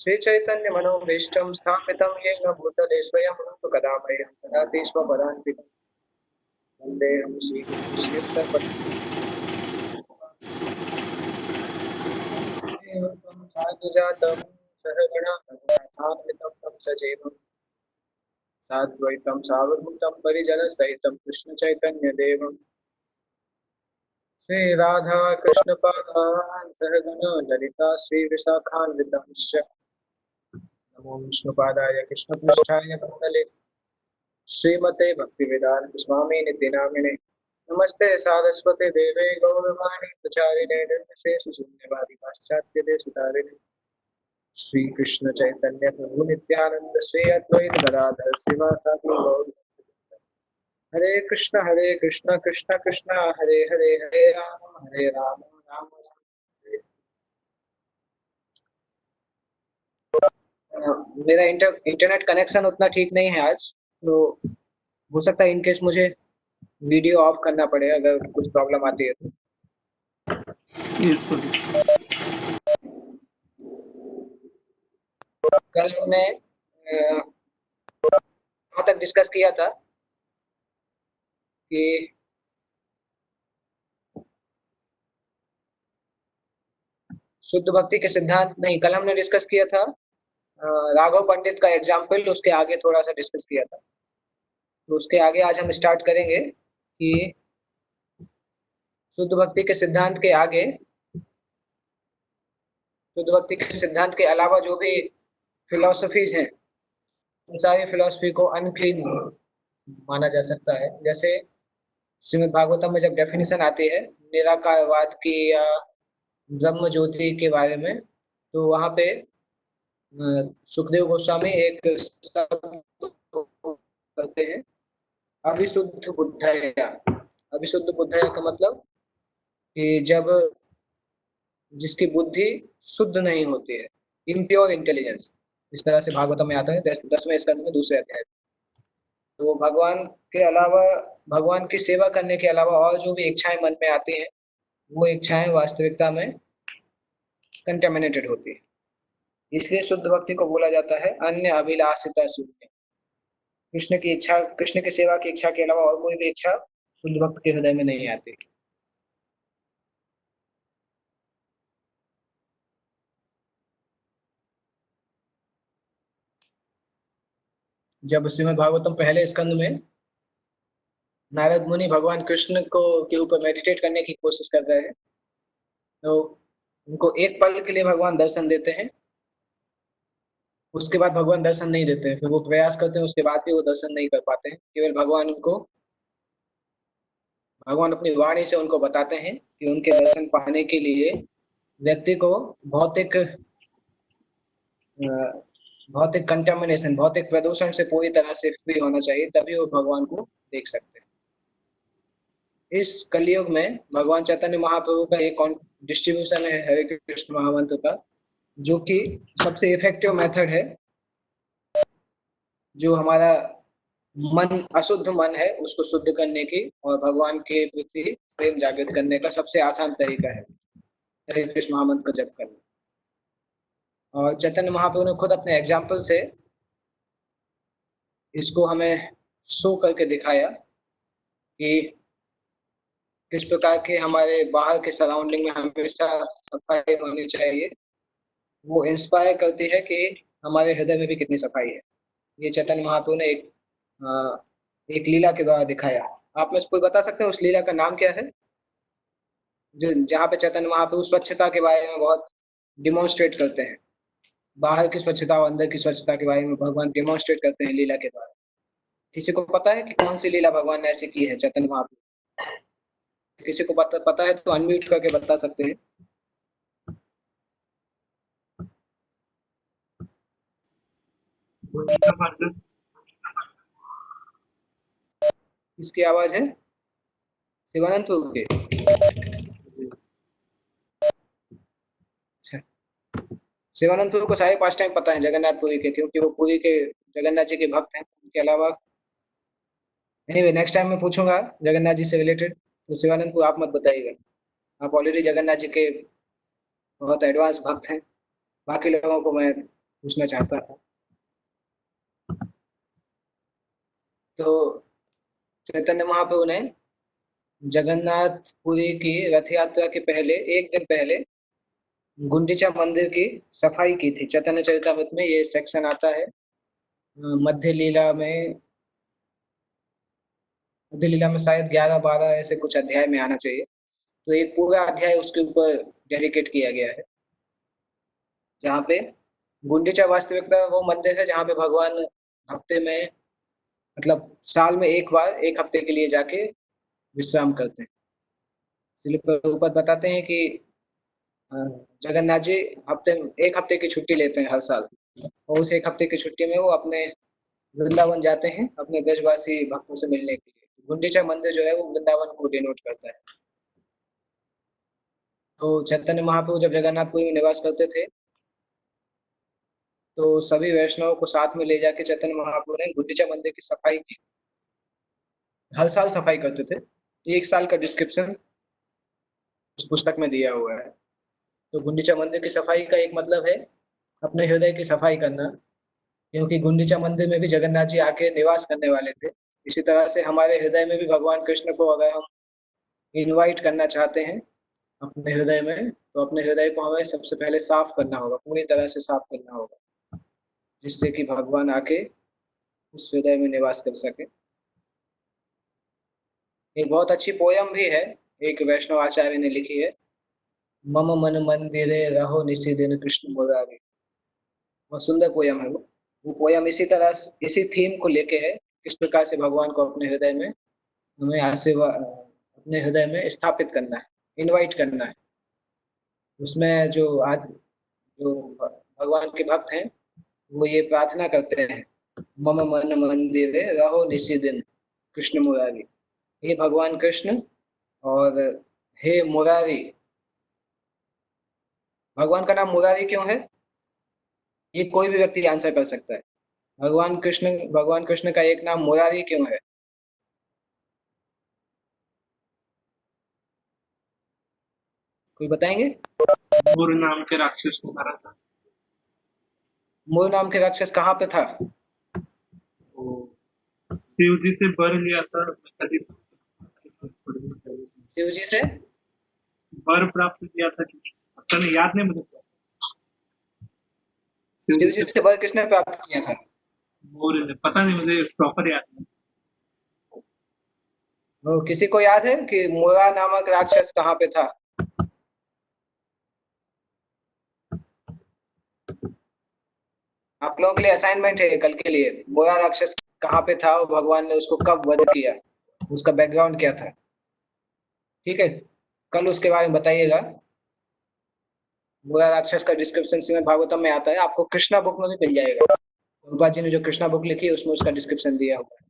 श्री चैतन्य मनोभीष्टं स्थापितं येन भूतले स्वयं रूप कदा मह्यं ददाति स्वपदान्तिकं वन्देऽहं श्रीकृष्णपरमात्मनं साधुजातं सहगणा रघुनाथान्वितं तं सजीवं साद्वैतं सावधूतं परिजनसहितं कृष्णचैतन्यदेवं श्रीराधा कृष्णपादान् सहगणा ललिता श्रीविशाखान्वितंश्च नमो विष्णुपादाय कृष्णपृष्ठाय भूतले श्रीमते भक्तिवेदांत स्वामी नित्य नामिने नमस्ते सारस्वती देवे गौरवाणी प्रचारिणे निर्विशेष शून्यवादी पाश्चात्य देशतारिणे श्री कृष्ण चैतन्य प्रभु नित्यानंद श्री अद्वैत गदाधर शिवासादि गौर हरे कृष्ण कृष्ण कृष्ण हरे हरे हरे राम राम राम हरे मेरा इंटरनेट कनेक्शन उतना ठीक नहीं है आज, तो हो सकता है इनकेस मुझे वीडियो ऑफ करना पड़े अगर कुछ प्रॉब्लम आती है तो। कल हमने कहाँ तक डिस्कस किया था कि शुद्ध भक्ति के सिद्धांत नहीं, कल हमने डिस्कस किया था राघव पंडित का एग्जाम्पल, उसके आगे थोड़ा सा डिस्कस किया था। तो उसके आगे आज हम स्टार्ट करेंगे कि शुद्ध भक्ति के सिद्धांत के आगे, शुद्ध भक्ति के सिद्धांत के अलावा जो भी फिलोसफीज हैं उन सारी फिलोसफी को अनक्लीन माना जा सकता है। जैसे श्रीमद् भागवतम में जब डेफिनेशन आती है निराकारवाद की या ब्रह्म ज्योति के बारे में, तो वहां पे सुखदेव गोस्वामी एक शब्द करते हैं अभिशुद्ध बुद्धया। अभिशुद्ध बुद्धया का मतलब कि जब जिसकी बुद्धि शुद्ध नहीं होती है, इम्प्योर इंटेलिजेंस, इस तरह से भागवतम में आता है 10वें स्कंद में 2 अध्याय। तो भगवान के अलावा, भगवान की सेवा करने के अलावा और जो भी इच्छाएं मन में आती हैं वो इच्छाएं वास्तविकता में कंटेमिनेटेड होती है। इसलिए शुद्ध भक्ति को बोला जाता है अन्य अभिलाषिता शून्य। कृष्ण की इच्छा, कृष्ण की सेवा की इच्छा के अलावा और कोई भी इच्छा शुद्ध भक्त के हृदय में नहीं आती। जब श्रीमद् भागवतम पहले स्कंद में नारद मुनि भगवान कृष्ण को के ऊपर मेडिटेट करने की कोशिश कर रहे हैं, तो उनको एक पल के लिए भगवान दर्शन देते हैं, उसके बाद भगवान दर्शन नहीं देते हैं। फिर वो प्रयास करते हैं, उसके बाद भी वो दर्शन नहीं कर पाते हैं। केवल भगवान अपनी वाणी से उनको बताते हैं कि उनके दर्शन पाने के लिए व्यक्ति को भौतिक भौतिक कंटेमिनेशन, भौतिक प्रदूषण से पूरी तरह से फ्री होना चाहिए, तभी वो भगवान को देख सकते हैं। इस कलयुग में भगवान चैतन्य महाप्रभु का एक डिस्ट्रीब्यूशन है हरे कृष्ण महामंत्र का, जो कि सबसे इफेक्टिव मेथड है। जो हमारा मन, अशुद्ध मन है, उसको शुद्ध करने की और भगवान के प्रति प्रेम जागृत करने का सबसे आसान तरीका है हरे कृष्ण महामंत्र का जप करना। और चैतन्य महाप्रभु ने खुद अपने एग्जाम्पल से इसको हमें शो करके दिखाया कि किस प्रकार के हमारे बाहर के सराउंडिंग में हमेशा सफाई होनी चाहिए। वो इंस्पायर करती है कि हमारे हृदय में भी कितनी सफाई है। ये चैतन्य महाप्रभु ने एक लीला के द्वारा दिखाया। आप में से कोई बता सकते हैं उस लीला का नाम क्या है, जो जहाँ पे चैतन्य महाप्रभु स्वच्छता के बारे में बहुत डिमोन्स्ट्रेट करते हैं। बाहर की स्वच्छता और अंदर की स्वच्छता के बारे में भगवान डिमोन्स्ट्रेट करते हैं लीला के द्वारा। किसी को पता है कि कौन सी लीला भगवान ने ऐसी की है चैतन्य महाप्रभु? किसी को पता है तो अनम्यूट करके बता सकते हैं। किसकी आवाज है? शिवानंद प्रभु की। अच्छा, शिवानंद प्रभु को सारे 5 टाइम पता है जगन्नाथ पुरी के, क्योंकि वो पुरी के जगन्नाथ जी के भक्त हैं। उनके अलावा एनीवे नेक्स्ट टाइम मैं पूछूंगा जगन्नाथ जी से रिलेटेड, तो शिवानंद को आप मत बताइएगा। आप ऑलरेडी जगन्नाथ जी के बहुत एडवांस भक्त हैं, बाकी लोगों को मैं पूछना चाहता था। तो चैतन्य महाप्रभु ने जगन्नाथपुरी की रथ यात्रा के पहले एक दिन पहले गुंडीचा मंदिर की सफाई की थी। चैतन्य चरितामृत में ये सेक्शन आता है। मध्य लीला में मध्य लीला में शायद 11-12 ऐसे कुछ अध्याय में आना चाहिए। तो एक पूरा अध्याय उसके ऊपर डेडिकेट किया गया है, जहाँ पे गुंडीचा वास्तविकता वो मंदिर है जहाँ पे भगवान हफ्ते में, मतलब साल में एक बार एक हफ्ते के लिए जाके विश्राम करते हैं। इसलिए प्रभुपाद बताते हैं कि अ, जगन्नाथ जी हफ्ते एक हफ्ते की छुट्टी लेते हैं हर साल, और उस एक हफ्ते की छुट्टी में वो अपने वृंदावन जाते हैं अपने ब्रजवासी भक्तों से मिलने के लिए। गुंडीचा मंदिर जो है वो वृंदावन को डिनोट करता है। तो चैतन्य महाप्रभु जब जगन्नाथपुरी में निवास करते थे, तो सभी वैष्णवों को साथ में ले जाके चैतन्य महाप्रभु ने गुंडीचा मंदिर की सफाई की। हर साल सफाई करते थे। एक साल का डिस्क्रिप्शन उस पुस्तक में दिया हुआ है। तो गुंडीचा मंदिर की सफाई का एक मतलब है अपने हृदय की सफाई करना, क्योंकि गुंडीचा मंदिर में भी जगन्नाथ जी आके निवास करने वाले थे। इसी तरह से हमारे हृदय में भी भगवान कृष्ण को अगर हम इनवाइट करना चाहते हैं अपने हृदय में, तो अपने हृदय को हमें सबसे पहले साफ करना होगा, पूरी तरह से साफ करना होगा, जिससे कि भगवान आके उस हृदय में निवास कर सके। एक बहुत अच्छी पोयम भी है, एक वैष्णव आचार्य ने लिखी है, मम मन मंदिरे रहो निशि दिन कृष्ण मुरारी। बहुत सुंदर पोयम है वो पोयम इसी तरह इसी थीम को लेके है, किस प्रकार से भगवान को अपने हृदय में हमें आशीर्वाद अपने हृदय में स्थापित करना है, इनवाइट करना है। उसमें जो भगवान के भक्त हैं वो ये प्रार्थना करते हैं, मम मन मंदिरे रहो निशि दिन कृष्ण मुरारी। हे भगवान कृष्ण और हे मुरारी। भगवान का नाम मुरारी क्यों है, ये कोई भी व्यक्ति आंसर कर सकता है। भगवान कृष्ण का एक नाम मुरारी क्यों है? कोई बताएंगे? मूर नाम के राक्षस को मारा था। मूल नाम के राक्षस कहाँ पे था? वो शिव जी से वर लिया था। शिव जी से वर प्राप्त किया था कि पता नहीं, याद नहीं मुझे। शिव जी शिव जी से से वर किसने प्राप्त किया था? मूर ने, पता नहीं मुझे प्रॉपर याद नहीं। वो किसी को याद है कि मुरा नामक राक्षस कहाँ पे था? आप लोगों के लिए असाइनमेंट है कल के लिए, मुरा राक्षस कहाँ पे था और भगवान ने उसको कब वध किया, उसका बैकग्राउंड क्या था। ठीक है, कल उसके बारे में बताइएगा। मुरा राक्षस का डिस्क्रिप्शन श्रीमद् भागवतम में आता है, आपको कृष्णा बुक में भी मिल जाएगा। रूपा जी ने जो कृष्णा बुक लिखी है उसमें उसका डिस्क्रिप्शन दिया हुआ है,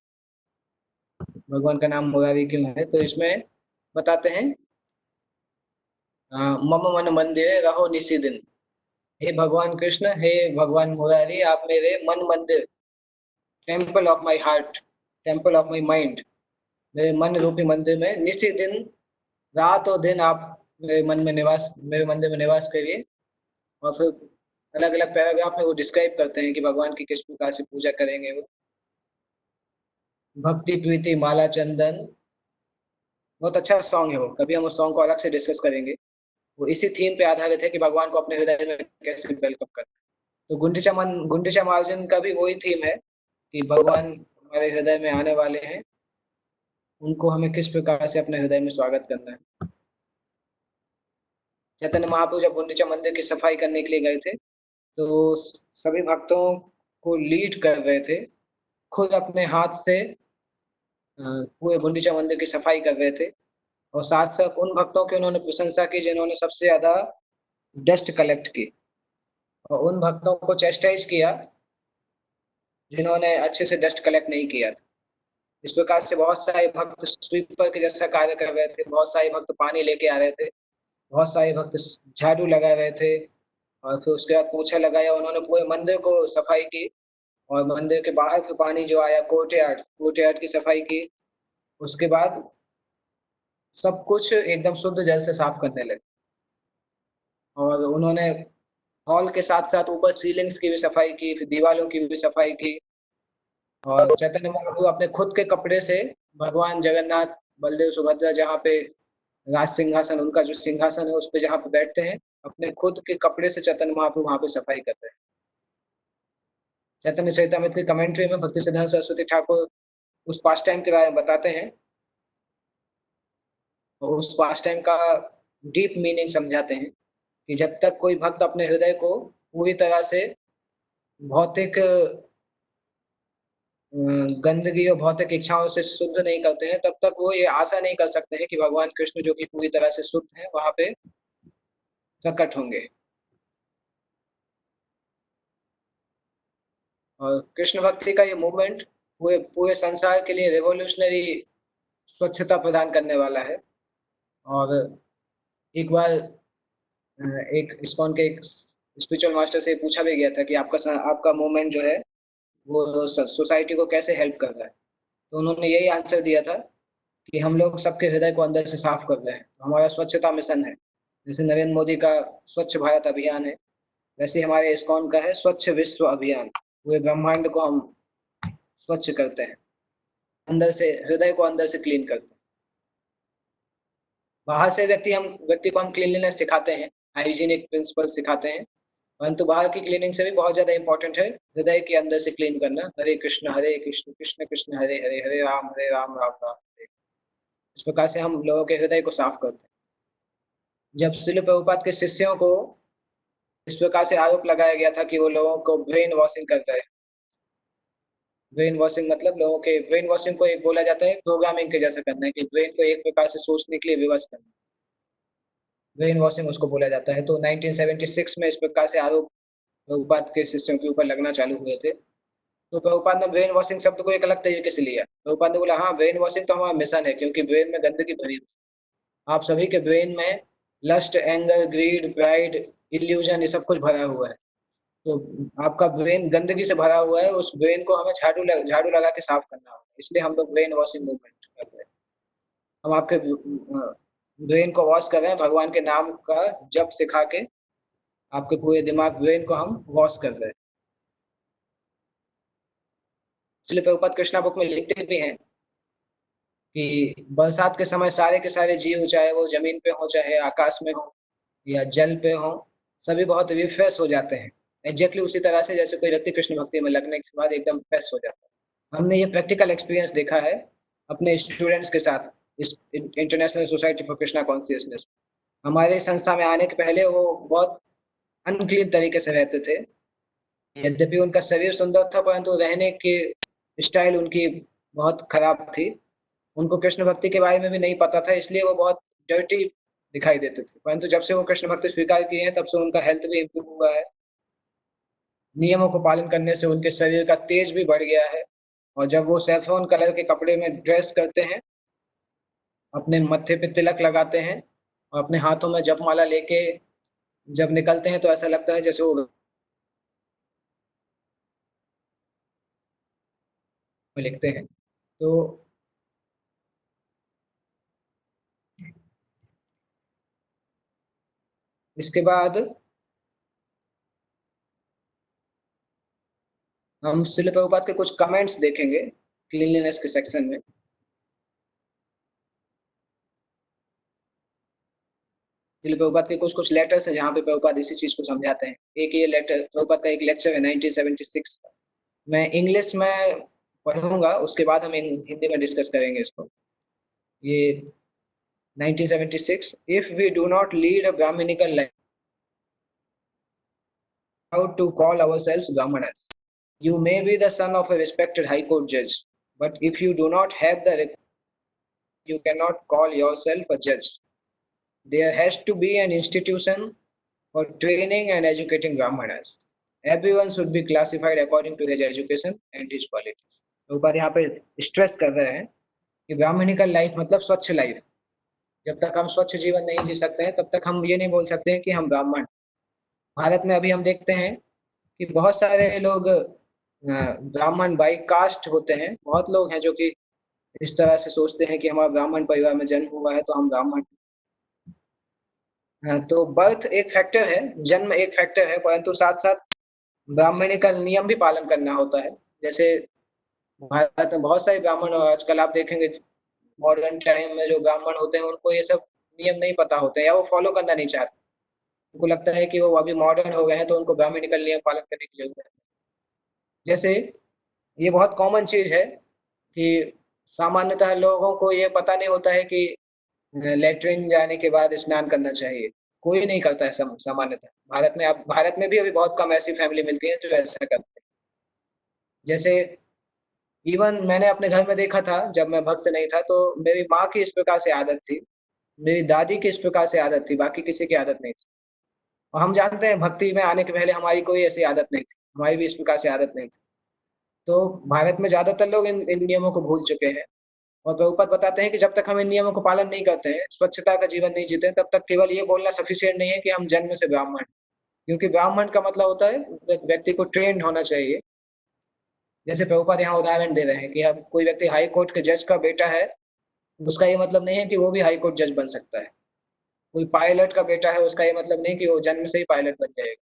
भगवान का नाम मुरारी क्यों है। तो इसमें बताते हैं, मम मन मंदिर रहो निशि दिन। हे भगवान कृष्ण, हे भगवान मुरारी, आप मेरे मन मंदिर, temple of my heart, temple of my mind, मेरे मन रूपी मंदिर में निश्चित दिन, रात और दिन आप मेरे मंदिर में निवास करिए। और फिर अलग अलग पैराग्राफ में वो डिस्क्राइब करते हैं कि भगवान की किस प्रकार से पूजा करेंगे वो। भक्ति प्रीति माला चंदन, बहुत अच्छा सॉन्ग है वो, कभी हम उस सॉन्ग को अलग से डिस्कस करेंगे। वो इसी थीम पे आधारित है कि भगवान को अपने हृदय में कैसे वेलकम करना है। तो गुंडीचा मार्जिन का भी वही थीम है कि भगवान हमारे हृदय में आने वाले हैं, उनको हमें किस प्रकार से अपने हृदय में स्वागत करना है। चैतन्य महाप्रभु जब गुंडीचा मंदिर की सफाई करने के लिए गए थे, तो सभी भक्तों को लीड कर रहे थे, खुद अपने हाथ से पूरे गुंडीचा मंदिर की सफाई कर रहे थे। और साथ साथ उन भक्तों की उन्होंने प्रशंसा की जिन्होंने सबसे ज्यादा डस्ट कलेक्ट की, और उन भक्तों को चेस्टाइज किया जिन्होंने अच्छे से डस्ट कलेक्ट नहीं किया था। इस प्रकार से बहुत सारे भक्त स्वीपर के जैसा कार्य कर रहे थे, बहुत सारे भक्त पानी लेके आ रहे थे, बहुत सारे भक्त झाड़ू लगा रहे थे, और फिर उसके बाद पोछा लगाया, उन्होंने पूरे मंदिर को सफाई की। और मंदिर के बाहर का पानी जो आया, कोर्टयार्ड की सफाई की। उसके बाद सब कुछ एकदम शुद्ध जल से साफ करने लगे। और उन्होंने हॉल के साथ साथ ऊपर सीलिंग्स की भी सफाई की, फिर दीवारों की भी सफाई की। और चैतन्य महाप्रभु अपने खुद के कपड़े से भगवान जगन्नाथ, बलदेव, सुभद्रा जहाँ पे राज सिंहासन, उनका जो सिंहासन है उस पे जहाँ पे बैठते हैं, अपने खुद के कपड़े से चैतन्य महाप्रभु वहां पे सफाई करते हैं। चैतन्य चरितमृत की कमेंट्री में भक्ति सिद्धांत सरस्वती ठाकुर उस पास टाइम के बारे में बताते हैं और उस पास टाइम का डीप मीनिंग समझाते हैं कि जब तक कोई भक्त अपने हृदय को पूरी तरह से भौतिक गंदगी और भौतिक इच्छाओं से शुद्ध नहीं करते हैं, तब तक वो ये आशा नहीं कर सकते हैं कि भगवान कृष्ण जो कि पूरी तरह से शुद्ध हैं वहां पे प्रकट होंगे। और कृष्ण भक्ति का ये मूवमेंट पूरे पूरे संसार के लिए रेवोल्यूशनरी स्वच्छता प्रदान करने वाला है। और एक बार एक इस्कॉन के एक स्पिरिचुअल मास्टर से पूछा भी गया था कि आपका मूवमेंट जो है वो सोसाइटी को कैसे हेल्प कर रहा है। तो उन्होंने यही आंसर दिया था कि हम लोग सबके हृदय को अंदर से साफ कर रहे हैं, हमारा स्वच्छता मिशन है। जैसे नरेंद्र मोदी का स्वच्छ भारत अभियान है, वैसे हमारे इस्कॉन का है स्वच्छ विश्व अभियान। पूरे ब्रह्मांड को हम स्वच्छ करते हैं, अंदर से, हृदय को अंदर से क्लीन करते हैं। बाहर से व्यक्ति को हम क्लीनलीनेस सिखाते हैं, हाइजीनिक प्रिंसिपल सिखाते हैं, परंतु बाहर की क्लीनिंग से भी बहुत ज्यादा इंपॉर्टेंट है हृदय के अंदर से क्लीन करना। हरे कृष्ण कृष्ण कृष्ण हरे हरे, हरे राम राम राम हरे। इस प्रकार से हम लोगों के हृदय को साफ करते हैं। जब श्रील प्रभुपाद के शिष्यों को इस प्रकार से आरोप लगाया गया था कि वो लोगों को ब्रेन वॉशिंग कर रहे हैं, ब्रेन वॉशिंग मतलब लोगों के ब्रेन वॉशिंग को एक बोला जाता है प्रोग्रामिंग के जैसा करना है, कि ब्रेन को एक प्रकार से सोचने के लिए विवश करना, ब्रेन वॉशिंग उसको बोला जाता है। तो 1976 में इस प्रकार से आरोप प्रभुपाद के शिष्यों के ऊपर लगना चालू हुए थे। तो प्रभुपाद ने ब्रेन वॉशिंग शब्द को एक अलग तरीके से लिया। प्रभुपाद ने बोला, हाँ ब्रेन वॉशिंग तो हमारा मिशन है, क्योंकि ब्रेन में गंदगी भरी हुई है। आप सभी के ब्रेन में lust, anger, greed, pride, illusion, ये सब कुछ भरा हुआ है। तो आपका ब्रेन गंदगी से भरा हुआ है, उस ब्रेन को हमें झाड़ू लगा के साफ करना होगा। इसलिए हम लोग ब्रेन वॉशिंग मूवमेंट कर रहे हैं। हम आपके ब्रेन को वॉश कर रहे हैं, भगवान के नाम का जप सिखा के आपके पूरे दिमाग, ब्रेन को हम वॉश कर रहे हैं। इसलिए प्रभुपाद कृष्णा बुक में लिखते भी हैं कि बरसात के समय सारे के सारे जीव, चाहे वो जमीन पे हो चाहे आकाश में हो या जल पे हो, सभी बहुत रिफ्रेश हो जाते हैं। एग्जैक्टली उसी तरह से जैसे कोई व्यक्ति कृष्ण भक्ति में लगने के बाद एकदम फ्रेश हो जाता है। हमने ये प्रैक्टिकल एक्सपीरियंस देखा है अपने स्टूडेंट्स के साथ इस international society for Krishna consciousness. हमारे संस्था में आने के पहले वो बहुत अनक्लीन तरीके से रहते थे। यद्यपि उनका शरीर सुंदर था, परंतु रहने की स्टाइल उनकी बहुत खराब थी। उनको कृष्ण भक्ति के बारे में भी नहीं पता था, इसलिए वो बहुत डर्टी दिखाई देते थे। परंतु जब से वो कृष्ण भक्ति स्वीकार किए हैं, तब से उनका हेल्थ भी इम्प्रूव हुआ है। नियमों को पालन करने से उनके शरीर का तेज भी बढ़ गया है। और जब वो सैफरॉन कलर के कपड़े में ड्रेस करते हैं, अपने मत्थे पे तिलक लगाते हैं और अपने हाथों में जपमाला लेके जब निकलते हैं, तो ऐसा लगता है जैसे वो लिखते हैं। तो इसके बाद हम श्रील प्रभुपाद के कुछ कमेंट्स देखेंगे क्लीनलीनेस के सेक्शन में। श्रील प्रभुपाद के कुछ कुछ लेटर्स हैं जहाँ पे प्रभुपाद इसी चीज को समझाते हैं। एक ये लेटर प्रभुपाद का एक लेक्चर है 1976 का, मैं इंग्लिश में पढ़ूंगा, उसके बाद हम हिंदी में डिस्कस करेंगे इसको। ये 1976, if we do not lead a brahmanical life, how to call ourselves brahmanas? You may be the son of a respected high court judge, but if you do not have you cannot call yourself a judge. There has to be an institution for training and educating brahmanas. Everyone should be classified according to his education and his qualities. तो ऊपर यहाँ पे stress कर रहे हैं कि Brahminical life मतलब स्वच्छ लाइफ। जब तक हम स्वच्छ जीवन नहीं जी सकते हैं, तब तक हम ये नहीं बोल सकते हैं कि हम ब्राह्मण। भारत में अभी हम देखते हैं कि बहुत सारे लोग ब्राह्मण बाई कास्ट होते हैं। बहुत लोग हैं जो कि इस तरह से सोचते हैं कि हमारा ब्राह्मण परिवार में जन्म हुआ है तो हम ब्राह्मण। तो बर्थ एक फैक्टर है, जन्म एक फैक्टर है, परंतु साथ-साथ ब्राह्मणिकल नियम भी पालन करना होता है। जैसे भारत में बहुत सारे ब्राह्मण और आजकल आप देखेंगे मॉडर्न टाइम में जो ब्राह्मण होते हैं उनको ये सब नियम नहीं पता होते हैं या वो फॉलो करना नहीं चाहते। उनको लगता है कि वो अभी मॉडर्न हो गए हैं तो उनको ब्राह्मणिकल नियम पालन करने की ज़रूरत है। जैसे ये बहुत कॉमन चीज़ है कि सामान्यतः लोगों को ये पता नहीं होता है कि लैट्रिन जाने के बाद स्नान करना चाहिए। कोई नहीं करता है सामान्यतः। भारत में भी अभी बहुत कम ऐसी फैमिली मिलती है जो ऐसा करते हैं। जैसे इवन मैंने अपने घर में देखा था जब मैं भक्त नहीं था तो मेरी माँ की इस प्रकार से आदत थी, मेरी दादी की इस प्रकार से आदत थी, बाकी किसी की आदत नहीं थी। और हम जानते हैं भक्ति में आने के पहले हमारी कोई ऐसी आदत नहीं थी, हमारी भी इस प्रकार से आदत नहीं थी। तो भारत में ज़्यादातर लोग इन नियमों को भूल चुके हैं और प्रभुपाद बताते हैं कि जब तक हम इन नियमों को पालन नहीं करते हैं, स्वच्छता का जीवन नहीं जीते हैं, तब तक केवल ये बोलना सफिशिएंट नहीं है कि हम जन्म से ब्राह्मण हैं। क्योंकि ब्राह्मण का मतलब होता है व्यक्ति को ट्रेन्ड होना चाहिए। जैसे प्रभुपाद यहाँ उदाहरण दे रहे हैं कि अब कोई व्यक्ति हाई कोर्ट के जज का बेटा है, उसका ये मतलब नहीं है कि वो भी हाई कोर्ट जज बन सकता है। कोई पायलट का बेटा है, उसका ये मतलब नहीं कि वो जन्म से ही पायलट बन जाएगा।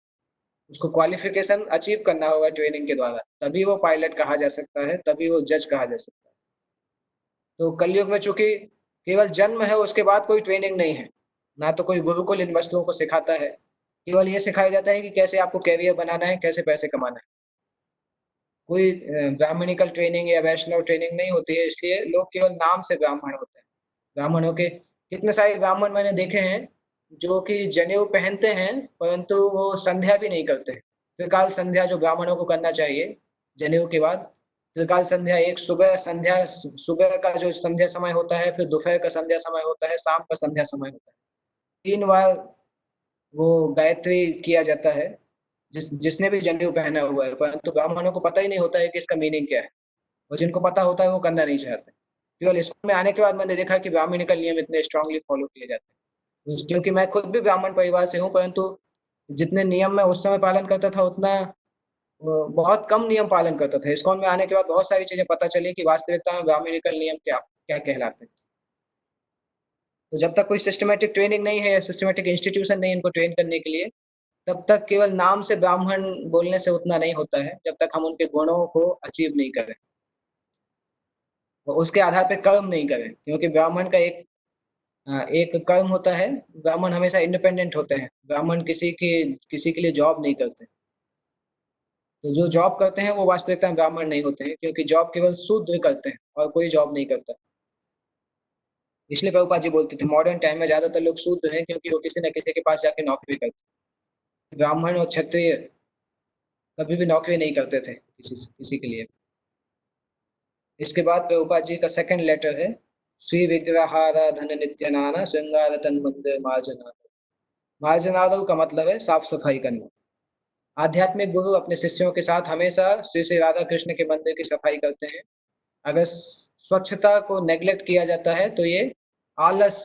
उसको क्वालिफिकेशन अचीव करना होगा ट्रेनिंग के द्वारा, तभी वो पायलट कहा जा सकता है, तभी वो जज कहा जा सकता है। तो कलयुग में चूँकि केवल जन्म है, उसके बाद कोई ट्रेनिंग नहीं है। ना तो कोई गुरुकुल इन वस्तुओं को सिखाता है। केवल ये सिखाया जाता है कि कैसे आपको करियर बनाना है, कैसे पैसे कमाना है। कोई ब्राह्मणिकल ट्रेनिंग या वैष्णव ट्रेनिंग नहीं होती है, इसलिए लोग केवल नाम से ब्राह्मण होते हैं। ब्राह्मण होके कितने सारे ब्राह्मण मैंने देखे हैं, जो कि जनेऊ पहनते हैं, परंतु वो संध्या भी नहीं करते। त्रिकाल संध्या जो ब्राह्मणों को करना चाहिए, जनेऊ के बाद त्रिकाल संध्या एक सुबह संध्या सुबह का जो संध्या समय होता है, फिर दोपहर का संध्या समय होता है, शाम का संध्या समय होता है। 3 बार वो गायत्री किया जाता है, जिसने भी जनेऊ पहना हुआ है, परंतु ब्राह्मणों को पता ही नहीं होता है कि इसका मीनिंग क्या है और जिनको पता होता है वो करना नहीं चाहते। केवल स्कूल में आने के बाद मैंने देखा कि ब्राह्मणिकल नियम इतने स्ट्रांगली फॉलो किए जाते हैं। क्योंकि मैं खुद भी ब्राह्मण परिवार से हूँ, परंतु जितने नियम मैं उस समय पालन करता था उतना बहुत कम नियम पालन करता था। इस्कॉन में आने के बाद बहुत सारी चीज़ें पता चली कि वास्तविकता में ब्राह्मणिकल नियम क्या क्या कहलाते हैं। तो जब तक कोई सिस्टमैटिक ट्रेनिंग नहीं है या सिस्टमैटिक इंस्टीट्यूशन नहीं है इनको ट्रेन करने के लिए, तब तक केवल नाम से ब्राह्मण बोलने से उतना नहीं होता है, जब तक हम उनके गुणों को अचीव नहीं करें। और उसके आधार पे कर्म नहीं करें, क्योंकि ब्राह्मण का एक कर्म होता है, ब्राह्मण हमेशा इंडिपेंडेंट होते हैं। ब्राह्मण किसी के लिए जॉब नहीं करते। तो जो जॉब करते हैं वो वास्तविकता में ब्राह्मण नहीं होते हैं, क्योंकि जॉब केवल शूद्र करते हैं और कोई जॉब नहीं करता। इसलिए प्रभुपाद जी बोलते थे मॉडर्न टाइम में ज़्यादातर लोग शूद्र हैं क्योंकि वो किसी न किसी के पास जाके नौकरी करते हैं। ब्राह्मण और क्षत्रिय कभी भी नौकरी नहीं करते थे किसी के लिए। इसके बाद प्रभुपाद जी का सेकंड लेटर है, श्री विग्रहाराधन नित्य श्रृंगार तन मंदिर मार्जनादव। मार्जनादव का मतलब है साफ सफाई करना। आध्यात्मिक गुरु अपने शिष्यों के साथ हमेशा श्री श्री राधा कृष्ण के मंदिर की सफाई करते हैं। अगर स्वच्छता को नेग्लेक्ट किया जाता है तो ये आलस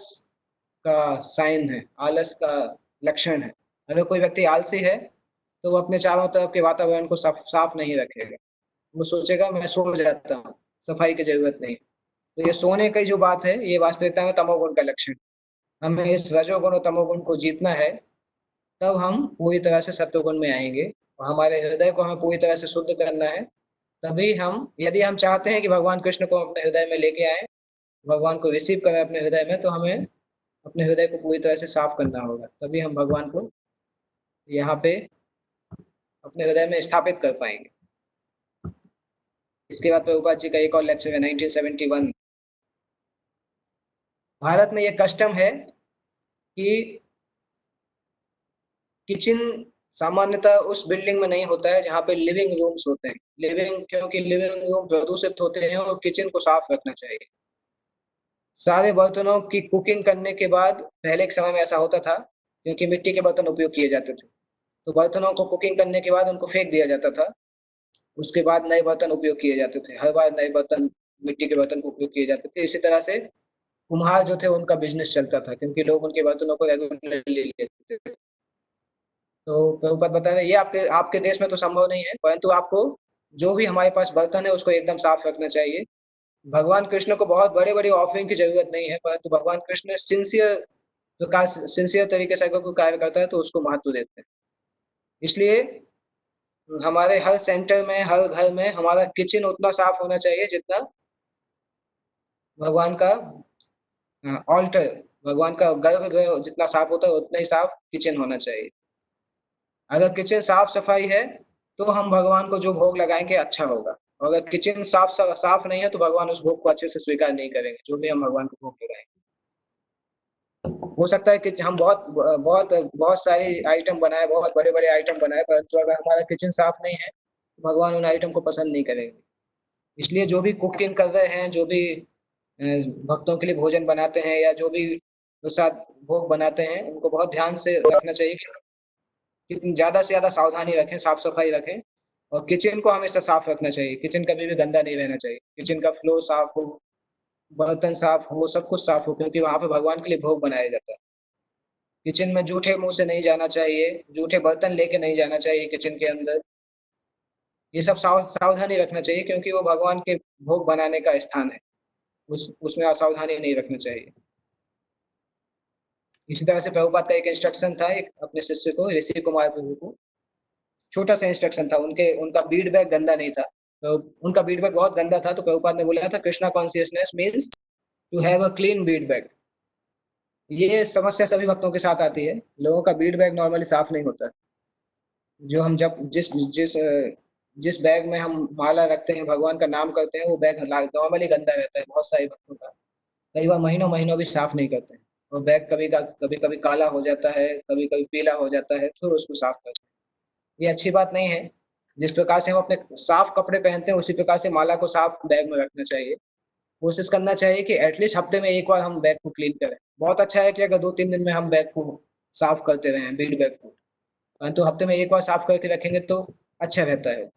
का साइन है, आलस का लक्षण है। अगर कोई व्यक्ति आलसी है तो वो अपने चारों तरफ के वातावरण को साफ नहीं रखेगा। वो सोचेगा मैं सो जाता हूँ, सफाई की जरूरत नहीं। तो ये सोने की जो बात है ये वास्तविकता में तमोगुण का लक्षण है। हमें इस रजोगुण और तमोगुण को जीतना है, तब हम पूरी तरह से सत्वगुण में आएंगे और हमारे हृदय को हमें पूरी तरह से शुद्ध करना है। तभी हम, यदि हम चाहते हैं कि भगवान कृष्ण को अपने हृदय में लेके आए, भगवान को रिसीव करें अपने हृदय में, तो हमें अपने हृदय को पूरी तरह से साफ करना होगा। तभी हम भगवान को यहाँ पे अपने हृदय में स्थापित कर पाएंगे। इसके बाद प्रभुपाद जी का एक और लेक्चर है 1971। भारत में ये कस्टम है कि किचन सामान्यतः उस बिल्डिंग में नहीं होता है जहाँ पे लिविंग रूम्स होते हैं। क्योंकि लिविंग रूम प्रदूषित होते हैं और किचन को साफ रखना चाहिए। सारे बर्तनों की कुकिंग करने के बाद, पहले के समय में ऐसा होता था क्योंकि मिट्टी के बर्तन उपयोग किए जाते थे, तो बर्तनों को कुकिंग करने के बाद उनको फेंक दिया जाता था। उसके बाद नए बर्तन उपयोग किए जाते थे, हर बार नए बर्तन, मिट्टी के बर्तन को उपयोग किए जाते थे। इसी तरह से कुम्हार जो थे उनका बिजनेस चलता था क्योंकि लोग उनके बर्तनों को रेगुलरली लेते थे। तो प्रभुपाद बता रहे हैं ये आपके आपके देश में तो संभव नहीं है, परंतु आपको जो भी हमारे पास बर्तन है उसको एकदम साफ रखना चाहिए। भगवान कृष्ण को बहुत बड़े-बड़े ऑफरिंग की जरूरत नहीं है, परंतु भगवान कृष्ण सिंसियर जो कार्य सिंसियर तरीके से अगर कोई कार्य करता है तो उसको महत्व देते हैं। इसलिए हमारे हर सेंटर में, हर घर में हमारा किचन उतना साफ होना चाहिए जितना भगवान का ऑल्टर, भगवान का गर्भगृह जितना साफ होता है उतना ही साफ किचन होना चाहिए। अगर किचन साफ सफाई है तो हम भगवान को जो भोग लगाएंगे अच्छा होगा, और अगर किचन साफ नहीं है तो भगवान उस भोग को अच्छे से स्वीकार नहीं करेंगे, जो भी हम भगवान को भोग लगाएंगे। हो सकता है कि हम बहुत बहुत बहुत सारी आइटम बनाए, बहुत बड़े बड़े आइटम बनाए, परंतु अगर हमारा किचन साफ नहीं है तो भगवान उन आइटम को पसंद नहीं करेंगे। इसलिए जो भी कुकिंग कर रहे हैं, जो भी भक्तों के लिए भोजन बनाते हैं या जो भी प्रसाद भोग बनाते हैं, उनको बहुत ध्यान से रखना चाहिए कि ज़्यादा से ज़्यादा सावधानी रखें, साफ सफाई रखें, और किचन को हमेशा साफ रखना चाहिए। किचन कभी भी गंदा नहीं रहना चाहिए, किचन का फ्लो साफ हो, बर्तन साफ हो, सब कुछ साफ हो, क्योंकि वहां पे भगवान के लिए भोग बनाया जाता है। किचन में जूठे मुंह से नहीं जाना चाहिए, जूठे बर्तन लेके नहीं जाना चाहिए किचन के अंदर। ये सब सावधानी रखना चाहिए, क्योंकि वो भगवान के भोग बनाने का स्थान है। उसमें असावधानी नहीं रखना चाहिए। इसी तरह से प्रभुपाद का एक इंस्ट्रक्शन था एक अपने शिष्य को, ऋषि कुमार प्रभु को, छोटा सा इंस्ट्रक्शन था। उनके उनका बीड बैग गंदा नहीं था, तो उनका बीड बैग बहुत गंदा था, तो प्रभुपाद ने बोला था Krishna consciousness means to have a clean bead bag. ये समस्या सभी भक्तों के साथ आती है, लोगों का बीड बैग नॉर्मली साफ नहीं होता। जो हम जब जिस जिस जिस बैग में हम माला रखते हैं, भगवान का नाम करते हैं, वो बैग नॉर्मली गंदा रहता है बहुत सारे भक्तों का। कई बार महीनों महीनों भी साफ नहीं करते हैं, और बैग कभी कभी काला हो जाता है, कभी कभी पीला हो जाता है, फिर उसको साफ करते हैं। ये अच्छी बात नहीं है। जिस प्रकार से हम अपने साफ कपड़े पहनते हैं, उसी प्रकार से माला को साफ बैग में रखना चाहिए। कोशिश करना चाहिए कि एटलीस्ट हफ्ते में एक बार हम बैग को क्लीन करें। बहुत अच्छा है कि अगर 2-3 दिन में हम बैग को साफ करते रहें, बीड बैग को, परंतु हफ्ते में एक बार साफ करके रखेंगे तो अच्छा रहता है।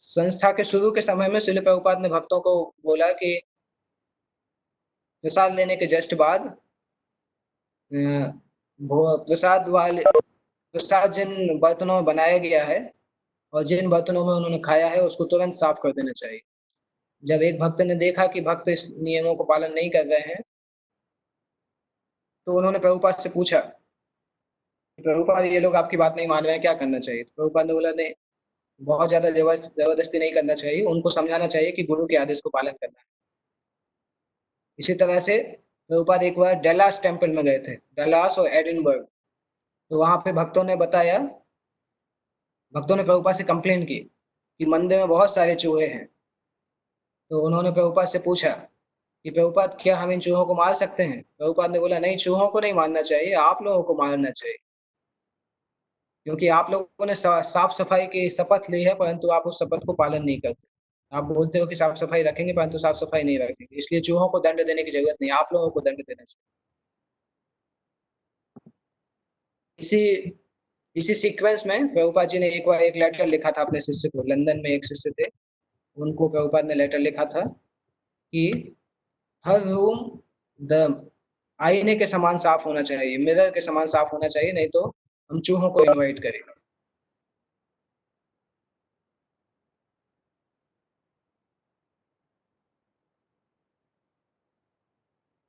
संस्था के शुरू के समय में श्रील प्रभुपाद ने भक्तों को बोला कि प्रसाद लेने के जस्ट बाद प्रसाद जिन बर्तनों में बनाया गया है और जिन बर्तनों में उन्होंने खाया है उसको तुरंत साफ कर देना चाहिए। जब एक भक्त ने देखा कि भक्त इस नियमों को पालन नहीं कर रहे हैं, तो उन्होंने प्रभुपाद से पूछा, प्रभुपाद ये लोग आपकी बात नहीं मान रहे हैं, क्या करना चाहिए? तो प्रभुपाद ने बोला नहीं, बहुत ज्यादा जबरदस्ती नहीं करना चाहिए, उनको समझाना चाहिए कि गुरु के आदेश को पालन करना है। इसी तरह से प्रभुपाद एक बार डलास टेम्पल में गए थे, डलास और एडिनबर्ग। तो वहां पे भक्तों ने प्रभुपाद से कंप्लेन की कि मंदिर में बहुत सारे चूहे हैं। तो उन्होंने प्रभुपाद से पूछा कि प्रभुपाद क्या हम इन चूहों को मार सकते हैं? प्रभुपाद ने बोला नहीं, चूहों को नहीं मारना चाहिए, आप लोगों को मारना चाहिए, क्योंकि आप लोगों ने साफ सफाई की शपथ ली है, परंतु आप उस शपथ को पालन नहीं करते। आप बोलते हो कि साफ सफाई रखेंगे, परंतु साफ सफाई नहीं रखेंगे, इसलिए चूहों को दंड देने की जरूरत नहीं, आप लोगों को दंड देना चाहिए। इसी इसी सीक्वेंस में प्रभुपाद जी ने एक बार एक लेटर लिखा था अपने शिष्य को। लंदन में एक शिष्य थे, उनको प्रभुपाद ने लेटर लिखा था कि हर रूम द आईने के समान साफ होना चाहिए, मिरर के समान साफ होना चाहिए, नहीं तो हम चूहों को इनवाइट करेंगे।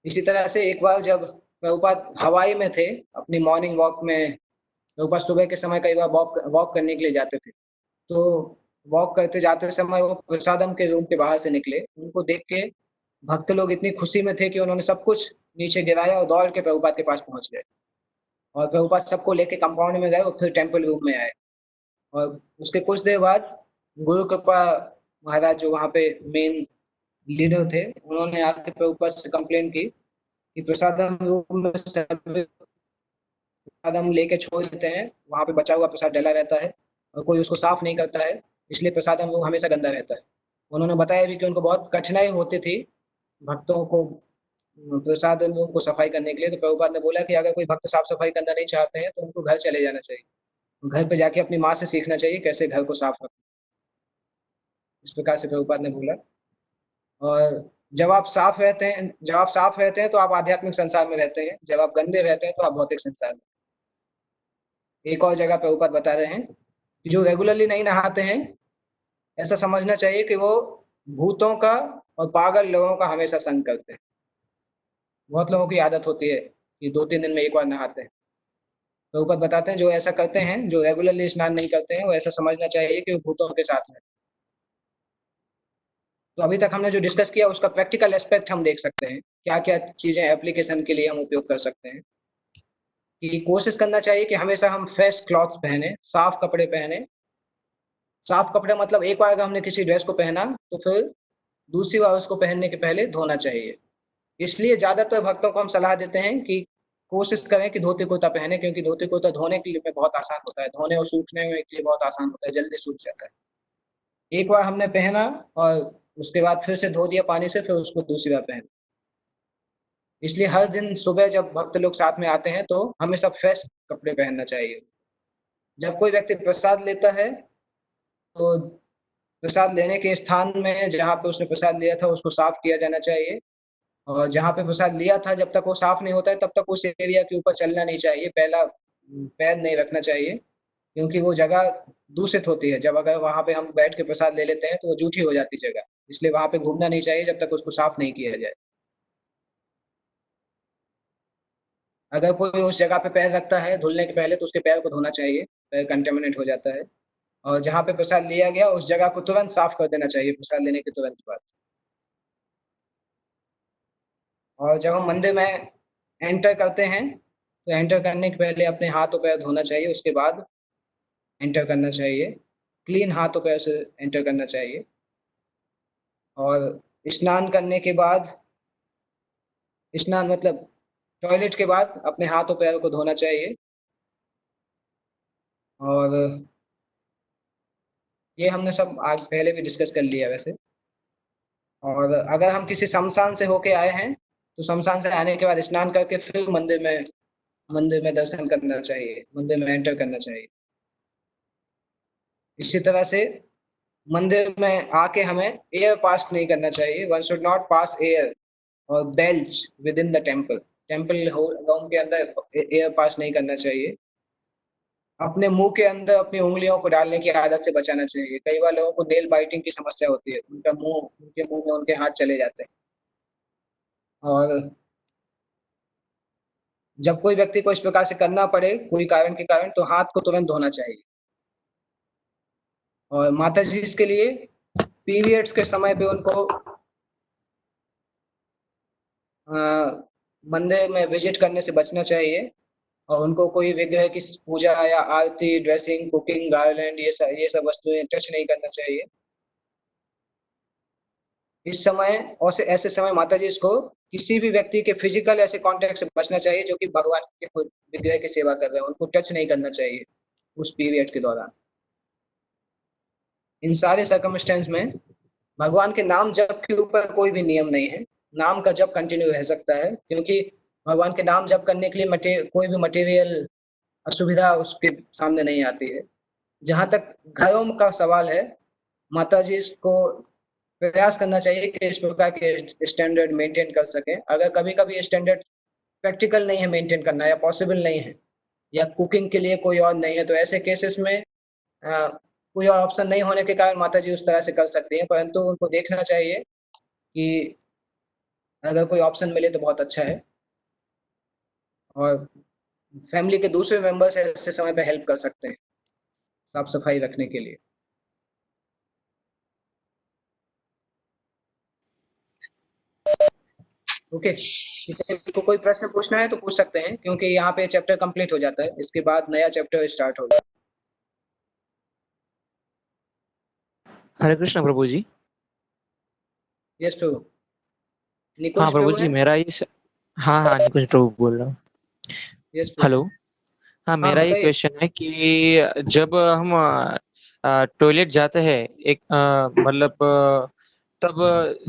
इसी तरह से एक बार जब प्रभुपाद हवाई में थे, अपनी मॉर्निंग वॉक में, प्रभुपाद सुबह के समय कई बार वॉक वॉक करने के लिए जाते थे। तो वॉक करते जाते समय वो प्रसादम के रूम के बाहर से निकले। उनको देख के भक्त लोग इतनी खुशी में थे कि उन्होंने सब कुछ नीचे गिराया और दौड़ के प्रभुपाद के पास पहुंच गए, और प्रभुपाद सबको लेके कंपाउंड में गए और फिर टेम्पल रूम में आए। और उसके कुछ देर बाद गुरु कृपा महाराज, जो वहाँ पे मेन लीडर थे, उन्होंने आके प्रभुपाद से कंप्लेन की कि प्रसादम रूम में सब प्रसाद हम लेके छोड़ देते हैं, वहाँ पे बचा हुआ प्रसाद डला रहता है और कोई उसको साफ नहीं करता है, इसलिए प्रसादम रूम हमेशा गंदा रहता है। उन्होंने बताया भी कि उनको बहुत कठिनाई होती थी भक्तों को प्रसाद रूम को सफाई करने के लिए। तो प्रभुपाद ने बोला कि अगर कोई भक्त साफ सफाई करना नहीं चाहते हैं तो उनको घर चले जाना चाहिए, घर पे जाके अपनी माँ से सीखना चाहिए कैसे घर को साफ रखना। इस प्रकार से प्रभुपाद ने बोला। और जब आप साफ रहते हैं तो आप आध्यात्मिक संसार में रहते हैं, जब आप गंदे रहते हैं तो आप भौतिक संसार में। एक और जगह प्रभुपाद बता रहे हैं कि जो रेगुलरली नहीं नहाते हैं, ऐसा समझना चाहिए कि वो भूतों का और पागल लोगों का हमेशा संग करते हैं। बहुत लोगों की आदत होती है कि 2-3 दिन में एक बार नहाते हैं। प्रभुपाद बताते हैं जो ऐसा करते हैं, जो रेगुलरली स्नान नहीं करते हैं, वो ऐसा समझना चाहिए कि वो भूतों के साथ हैं। तो अभी तक हमने जो डिस्कस किया उसका प्रैक्टिकल एस्पेक्ट हम देख सकते हैं, क्या-क्या चीज़ें एप्लीकेशन के लिए हम उपयोग कर सकते हैं। कि कोशिश करना चाहिए कि हमेशा हम फ्रेश क्लॉथ्स पहने, साफ कपड़े पहने। साफ कपड़े मतलब एक बार अगर हमने किसी ड्रेस को पहना, तो फिर दूसरी बार उसको पहनने के पहले धोना चाहिए। इसलिए ज़्यादातर भक्तों को हम सलाह देते हैं कि कोशिश करें कि धोती-कुर्ता पहने, क्योंकि धोती-कुर्ता धोने के लिए में बहुत आसान होता है, धोने और सूखने में के लिए बहुत आसान होता है, जल्दी सूख जाता है। एक बार हमने पहना और उसके बाद फिर से धो दिया पानी से, फिर उसको दूसरी बार पहना। इसलिए हर दिन सुबह जब भक्त लोग साथ में आते हैं, तो हमेशा फ्रेश कपड़े पहनना चाहिए। जब कोई व्यक्ति प्रसाद लेता है, तो प्रसाद लेने के स्थान में जहाँ पे उसने प्रसाद लिया था, उसको साफ किया जाना चाहिए। और जहाँ पे प्रसाद लिया था, जब तक वो साफ नहीं होता है, तब तक उस एरिया के ऊपर चलना नहीं चाहिए, पैर नहीं रखना चाहिए, क्योंकि वो जगह दूषित होती है। जब अगर वहाँ पे हम बैठ के प्रसाद ले लेते हैं, तो वो जूठी हो जाती है जगह। इसलिए वहाँ पे घूमना नहीं चाहिए जब तक उसको साफ नहीं किया जाए। अगर कोई उस जगह पे पैर रखता है धुलने के पहले, तो उसके पैर को धोना चाहिए, पैर कंटामिनेट हो जाता है। और जहाँ पे प्रसाद लिया गया, उस जगह को तुरंत साफ कर देना चाहिए प्रसाद लेने के तुरंत बाद। और जब हम मंदिर में एंटर करते हैं, तो एंटर करने के पहले अपने हाथ और पैर धोना चाहिए, उसके बाद एंटर करना चाहिए। क्लीन हाथ और पैर से एंटर करना चाहिए। और स्नान करने के बाद, स्नान मतलब टॉयलेट के बाद अपने हाथ और पैर को धोना चाहिए। और ये हमने सब आज पहले भी डिस्कस कर लिया वैसे। और अगर हम किसी शमशान से होके आए हैं, तो शमशान से आने के बाद स्नान करके फिर मंदिर में दर्शन करना चाहिए, मंदिर में एंटर करना चाहिए। इसी तरह से मंदिर में आके हमें एयर पास नहीं करना चाहिए, one should not pass air और belch with in the temple. Temple home के अंदर एयर पास नहीं करना चाहिए। अपने मुंह के अंदर अपनी उंगलियों को डालने की आदत से बचाना चाहिए। कई बार लोगों को नेल बाइटिंग की समस्या होती है, उनके मुंह में उनके हाथ चले जाते हैं। और जब कोई व्यक्ति को इस प्रकार से करना पड़े कोई कारण के कारण, तो हाथ को तुरंत धोना चाहिए। और माता जी इसके लिए पीरियड्स के समय पे उनको अ, मंदिर में विजिट करने से बचना चाहिए। और उनको कोई विग्रह की पूजा या आरती, ड्रेसिंग, कुकिंग, गार्लैंड, ये सब वस्तुएं टच नहीं करना चाहिए इस समय। और से ऐसे समय माता जी इसको किसी भी व्यक्ति के फिजिकल ऐसे कांटेक्ट से बचना चाहिए जो कि भगवान के कोई विग्रह की सेवा कर रहे हैं, उनको टच नहीं करना चाहिए उस पीरियड के दौरान। इन सारे सर्कमस्टेंस में भगवान के नाम जप के ऊपर कोई भी नियम नहीं है। नाम का जप कंटिन्यू रह सकता है, क्योंकि भगवान के नाम जप करने के लिए कोई भी मटेरियल असुविधा उसके सामने नहीं आती है। जहाँ तक घरों का सवाल है, माता जी को प्रयास करना चाहिए कि इस प्रकार के स्टैंडर्ड मेंटेन कर सकें। अगर कभी-कभी स्टैंडर्ड प्रैक्टिकल नहीं है मेंटेन करना, या पॉसिबल नहीं है, या कुकिंग के लिए कोई और नहीं है, तो ऐसे केसेस में कोई और ऑप्शन नहीं होने के कारण माता जी उस तरह से कर सकती हैं, परंतु उनको देखना चाहिए कि अगर कोई ऑप्शन मिले तो बहुत अच्छा है। और फैमिली के दूसरे मेंबर्स ऐसे समय पे हेल्प कर सकते हैं साफ सफाई रखने के लिए। ओके, किसी को कोई प्रश्न पूछना है तो पूछ सकते हैं, क्योंकि यहाँ पे चैप्टर कंप्लीट हो जाता है, इसके बाद नया चैप्टर स्टार्ट होगा। हरे कृष्ण प्रभु जी। यस प्रभु। हाँ निकुंज प्रभु प्रभु जी, है। मेरा ये हाँ हाँ निकुंज प्रभु बोल रहा हूँ। यस प्रभु। हेलो। हाँ, हाँ मेरा ये बताइए। क्वेश्चन है कि जब हम टॉयलेट जाते हैं, एक मतलब तब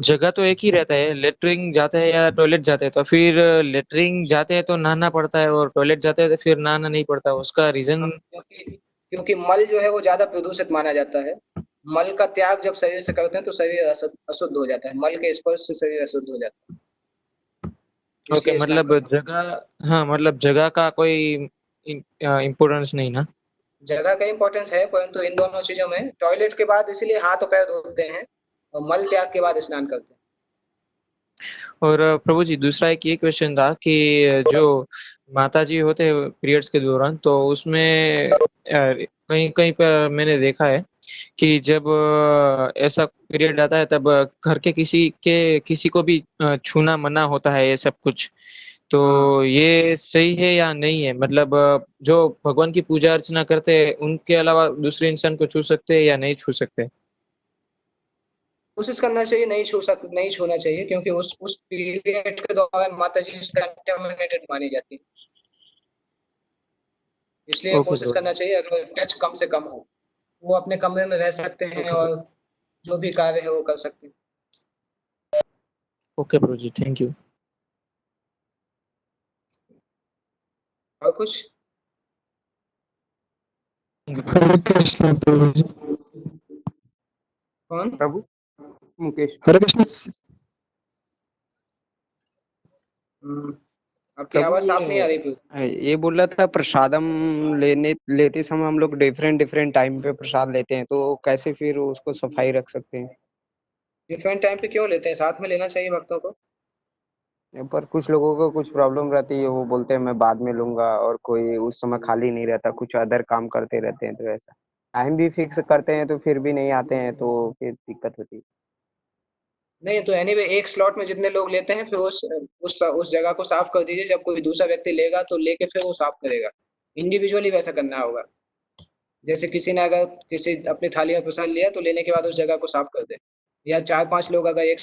जगह तो एक ही रहता है, लेटरिन जाते हैं या टॉयलेट जाते हैं, तो फिर लेटरिन जाते हैं तो नहाना पड़ता है और टॉयलेट जाते हैं तो फिर नहाना नहीं पड़ता, उसका रीजन? हाँ, क्योंकि मल जो है वो ज्यादा प्रदूषित माना जाता है। मल का त्याग जब शरीर से करते हैं तो शरीर अशुद्ध हो जाता है, मल के स्पर्श से शरीर अशुद्ध हो जाता है, ओके, इसलिए स्नान मतलब करते हैं। जगह, हाँ मतलब जगह का कोई इम्पोर्टेंस नहीं ना? जगह का इम्पोर्टेंस है, परंतु इन दोनों चीजों में टॉयलेट के बाद इसीलिए हाथ और पैर धोते हैं, और मल त्याग के बाद स्नान करते हैं। और प्रभु जी दूसरा एक ये क्वेश्चन था कि जो माता जी होते हैं पीरियड्स के दौरान तो उसमें कहीं कहीं पर मैंने देखा है कि जब ऐसा पीरियड आता है तब घर के किसी को भी छूना मना होता है ये सब कुछ। तो हाँ, ये सही है या नहीं है? मतलब जो भगवान की पूजा अर्चना करते हैं उनके अलावा दूसरे इंसान को छू सकते हैं या नहीं छू सकते? कोशिश करना चाहिए, नहीं छूना चाहिए, क्योंकि उस पीरियड के दौरान माता जी कंटामिनेटेड मानी जाती है। इसलिए ओके कोशिश ब्रो। करना चाहिए, अगर टच कम से कम हो। वो अपने कमरे में रह सकते हैं ओके ब्रो। और जो भी कार्य है वो कर सकते हैं। Okay bro ji, thank you. और कुछ? हरे कृष्ण प्रभु जी। कौन? प्रभु मुकेश। हरे कृष्ण हम्म, आपकी प्रभु आवाज साफ नहीं आ रही फिर। ये बोल रहा था प्रसादम लेते समय हम लोग डिफरेंट डिफरेंट टाइम पे प्रसाद लेते हैं, तो कैसे फिर उसको सफाई रख सकते हैं? डिफरेंट टाइम पे क्यों लेते हैं? साथ में लेना चाहिए भक्तों को। पर कुछ लोगों को कुछ प्रॉब्लम रहती है, वो बोलते हैं मैं बाद में लूंगा, और कोई उस समय खाली नहीं रहता, कुछ अदर काम करते रहते हैं, तो ऐसा टाइम भी फिक्स करते हैं तो फिर भी नहीं आते हैं, तो फिर दिक्कत होती है। नहीं तो एनीवे एक स्लॉट में जितने लोग लेते हैं फिर उस जगह को साफ कर दीजिए। जब कोई दूसरा व्यक्ति लेगा तो लेके फिर वो साफ करेगा। इंडिविजुअली वैसा करना होगा। जैसे किसी ने अगर किसी अपनी थाली में प्रसाद लिया तो लेने के बाद उस जगह को साफ कर दे। या 4-5 लोग अगर एक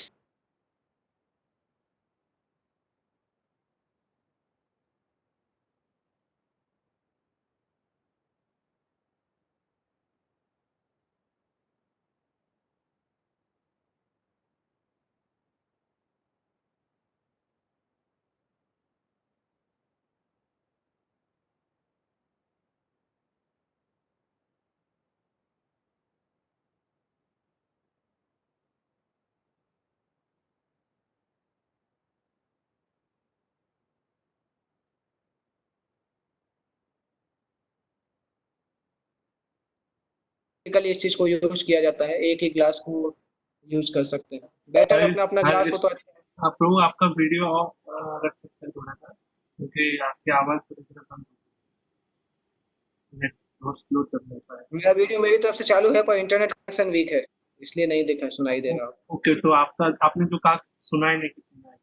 प्रैक्टिकली इस चीज को यूज किया जाता है, एक ही ग्लास को यूज कर सकते हैं। बेटर हरे अपना अपना ग्लास हरे हो तो अच्छा है। हाँ प्रभु, आपका वीडियो ऑफ रख सकते हैं थोड़ा सा, क्योंकि आपकी आवाज थोड़ी सी कम नेट बहुत स्लो चल रहा है। मेरा वीडियो मेरी तरफ से चालू है पर इंटरनेट कनेक्शन वीक है, इसलिए नहीं दिखा सुनाई दे रहा हो। ओके, तो आपका आपने जो कहा सुना ही नहीं कि सुना है।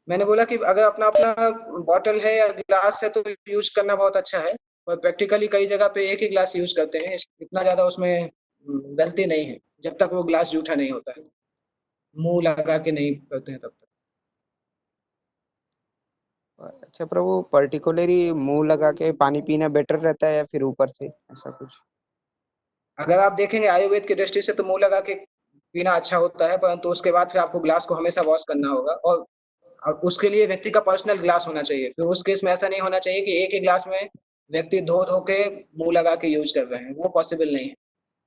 मैंने बोला कि अगर अपना अपना बॉटल है या ग्लास है तो यूज करना बहुत अच्छा है। पर प्रैक्टिकली कई जगह पे एक ही ग्लास यूज करते हैं, इतना ज्यादा उसमें गलती नहीं है जब तक वो ग्लास जूठा नहीं होता है। मुंह लगा के नहीं करते हैं तब तक। अच्छा प्रभु, पर्टिकुलरली मुंह लगा के पानी पीना बेटर रहता है या फिर ऊपर से ऐसा कुछ? अगर आप देखेंगे आयुर्वेद की दृष्टि से तो मुंह लगा के पीना अच्छा होता है, परंतु उसके बाद फिर आपको ग्लास को हमेशा वॉश करना होगा। और उसके लिए व्यक्ति का पर्सनल ग्लास होना चाहिए। फिर उस केस में ऐसा नहीं होना चाहिए कि एक ही ग्लास में व्यक्ति धो धो के मुंह लगा के यूज कर रहे हैं, वो पॉसिबल नहीं है।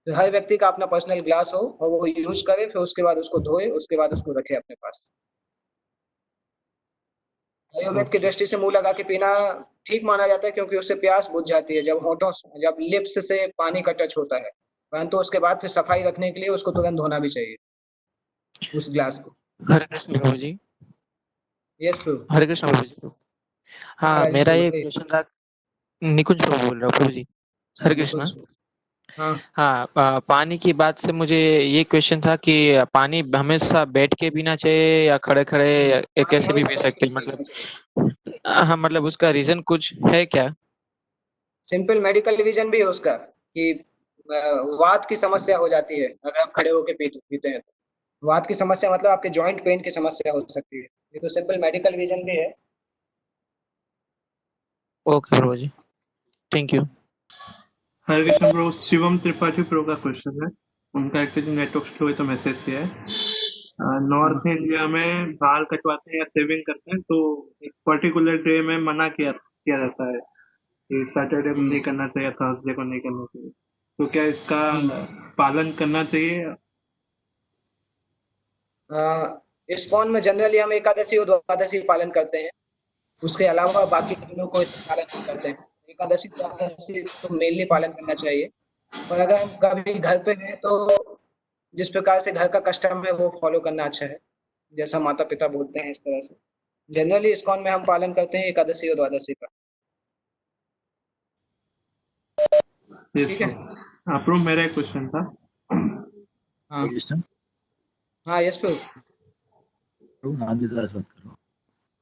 तो हर व्यक्ति का अपना पर्सनल ग्लास हो और वो यूज करे, फिर उसके बाद उसको धोए, उसके बाद उसको रखे अपने पास। आयुर्वेद की ओके। दृष्टि से मुंह लगा के पीना ठीक माना जाता है, क्योंकि उससे प्यास बुझ जाती है जब लिप्स से पानी का टच होता है। परंतु उसके बाद फिर सफाई रखने के लिए उसको तुरंत धोना भी चाहिए, उस ग्लास को। हरे कृष्ण प्रभु जी। यस प्रभु। हरे कृष्ण प्रभु जी। हाँ हाँ, राजेश मेरा प्रभु ये बताइए। क्वेश्चन था। निकुंज प्रभु बोल रहा हूँ प्रभु जी। अच्छा हरे कृष्ण। निकुंज। हाँ। हाँ, पानी की बात से मुझे ये क्वेश्चन था कि पानी हमेशा बैठ के पीना चाहिए या खड़े खड़े या पानी कैसे भी हमेशा पी बैठ सकते के हैं? पीना मतलब चाहिए। मतलब उसका रीजन कुछ है क्या? सिंपल मेडिकल रीजन भी है उसका कि वात की समस्या हो जाती है अगर आप खड़े होकर पीते पीते हैं तो। वात की समस्या मतलब आपके जॉइंट पेन की समस्या हो सकती है। ये तो सिंपल मेडिकल रीजन भी है। Okay Prabhu ji, thank you. Hare Krishna Prabhu, Shivam Tripathi Prabhu का क्वेश्चन है। उनका एक्चुअली नेटवर्क स्लो है तो मैसेज किया है। नॉर्थ इंडिया में बाल कटवाते हैं या सेविंग करते हैं तो एक पर्टिकुलर डे में मना किया किया जाता है कि सैटरडे को नहीं हम्म, करना चाहिए, थर्सडे को नहीं करना चाहिए। तो क्या इसका हम्म। पालन करना चाहिए? इस्कॉन में जनरली हम एकादशी और द्वादशी पालन करते हैं। उसके अलावा बाकी के दिनों को इतना पालन नहीं करते हैं। एकादशी द्वादशी तो मेनली पालन करना चाहिए। पर अगर हम कभी घर पे हैं तो जिस प्रकार से घर का कस्टम है वो फॉलो करना अच्छा है, जैसा माता पिता बोलते हैं इस तरह से। जनरली इस्कॉन में हम पालन करते हैं एकादशी और द्वादशी का। यस ठीक है। प्रभु। प्रभु मेरा एक क्वेश्चन था। हाँ कृष्ण हाँ यस प्रभु। प्रभु नाम की तरह से बात कर रहा हूँ।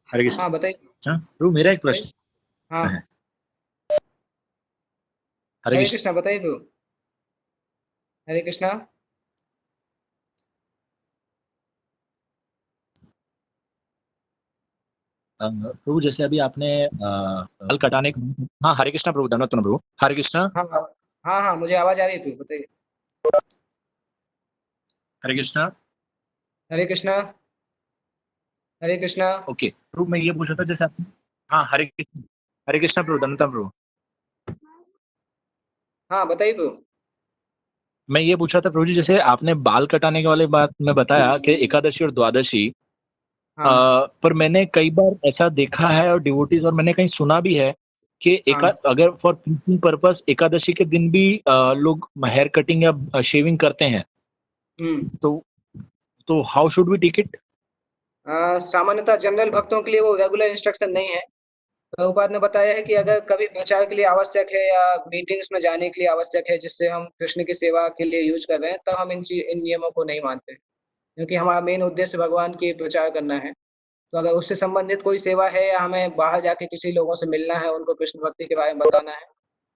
हरे कृष्ण। हाँ बताइए अच्छा प्रभु मेरा एक बताइए। प्रश्न हाँ है। हरे हरे कृष्ण। कृष्णा बताइए प्रभु। हरे कृष्णा। प्रभु जैसे अभी आपने बाल कटाने हाँ हरे कृष्ण प्रभु, धन्यवाद प्रभु। हरे कृष्ण। हाँ हाँ हाँ हाँ मुझे आवाज आ रही है प्रभु, बताइए। हरे कृष्ण। हरे कृष्णा। हरे कृष्णा। ओके प्रभु मैं ये पूछ रहा था जैसे आप हाँ हरे कृष्ण। हरे कृष्ण प्रभु, धन्यवाद प्रभु। हाँ बताइए प्रभु। मैं ये पूछ रहा था प्रभु जी, जैसे आपने बाल कटाने के वाले बात में बताया कि एकादशी और द्वादशी, हाँ पर मैंने कई बार ऐसा देखा है और डिवोटीज और मैंने कहीं सुना भी है कि हाँ अगर फॉर प्रीचिंग पर्पस एकादशी के दिन भी लोग हेयर कटिंग या शेविंग करते हैं, तो how should we take it? सामान्यतः जनरल भक्तों के लिए वो रेगुलर इंस्ट्रक्शन नहीं है। प्रभुपाद ने बताया है कि अगर कभी प्रचार के लिए आवश्यक है या मीटिंग्स में जाने के लिए आवश्यक है जिससे हम कृष्ण की सेवा के लिए यूज कर रहे हैं, तब हम इन नियमों को नहीं मानते, क्योंकि हमारा मेन उद्देश्य भगवान की प्रचार करना है। तो अगर उससे संबंधित कोई सेवा है या हमें बाहर जाके किसी लोगों से मिलना है, उनको कृष्ण भक्ति के बारे में बताना है,